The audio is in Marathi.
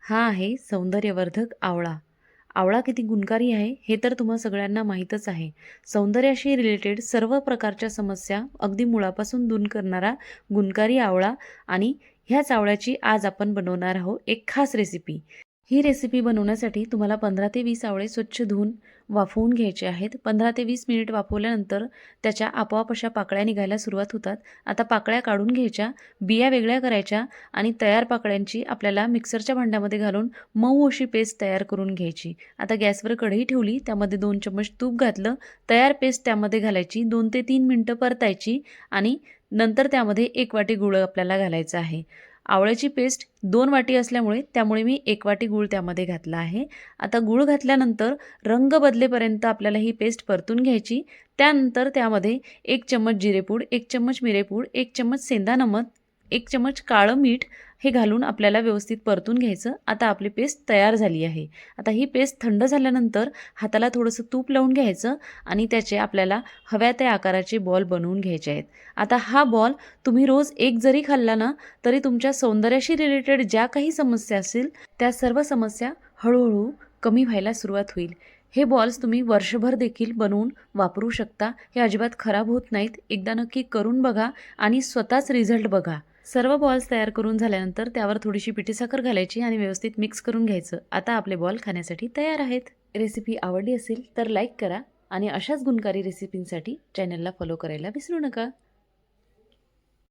हा आहे सौंदर्यवर्धक आवळा. आवळा किती गुणकारी आहे हे तर तुम्हा सगळ्यांना माहीतच आहे. सौंदर्याशी रिलेटेड सर्व प्रकारच्या समस्या अगदी मुळापासून दूर करणारा गुणकारी आवळा आणि ह्याच आवळ्याची आज आपण बनवणार आहोत एक खास रेसिपी. ही रेसिपी बनवण्यासाठी तुम्हाला 15 ते 20 आवळे स्वच्छ धुवून वाफवून घ्यायचे आहेत. 15 ते 20 मिनिट वाफवल्यानंतर त्याच्या आपोआप अशा पाकळ्या निघायला सुरुवात होतात. आता पाकळ्या काढून घ्यायच्या, बिया वेगळ्या करायच्या आणि तयार पाकळ्यांची आपल्याला मिक्सरच्या भांड्यामध्ये घालून मऊ अशी पेस्ट तयार करून घ्यायची. आता गॅसवर कढई ठेवली, त्यामध्ये 2 चम्मच तूप घातलं, तयार पेस्ट त्यामध्ये घालायची, 2 ते 3 मिनिटं परतायची आणि नंतर त्यामध्ये 1 वाटी गूळ आपल्याला घालायचा आहे. आवळ्याची पेस्ट 2 वाटी असल्यामुळे त्यामुळे मी 1 वाटी गूळ त्यामध्ये घातला आहे. आता गूळ घातल्यानंतर रंग बदलेपर्यंत आपल्याला ही पेस्ट परतून घ्यायची. त्यानंतर त्यामध्ये 1 चम्मच जिरेपूड, 1 चम्मच मिरेपूड, 1 चम्मच सेंधा नमक, 1 चम्मच काळं मीठ हे घालून आपल्याला व्यवस्थित परतून घ्यायचं. आता आपली पेस्ट तयार झाली आहे. आता ही पेस्ट थंड झाल्यानंतर हाताला थोडंसं तूप लावून घ्यायचं आणि त्याचे आपल्याला हव्या त्या आकाराचे बॉल बनवून घ्यायचे आहेत. आता हा बॉल तुम्ही रोज एक जरी खाल्ला ना तरी तुमच्या सौंदर्याशी रिलेटेड ज्या काही समस्या असतील त्या सर्व समस्या हळूहळू कमी व्हायला सुरुवात होईल. हे बॉल्स तुम्ही वर्षभर देखील बनवून वापरू शकता. हे अजिबात खराब होत नाहीत. एकदा नक्की करून बघा आणि स्वतःच रिझल्ट बघा. सर्व बॉल्स तयार करून झाल्यानंतर त्यावर थोडीशी पिठी साखर घालायची आणि व्यवस्थित मिक्स करून घ्यायचं. आता आपले बॉल खाण्यासाठी तयार आहेत. रेसिपी आवडली असेल तर लाईक करा आणि अशाच गुणकारी रेसिपींसाठी चॅनलला फॉलो करायला विसरू नका.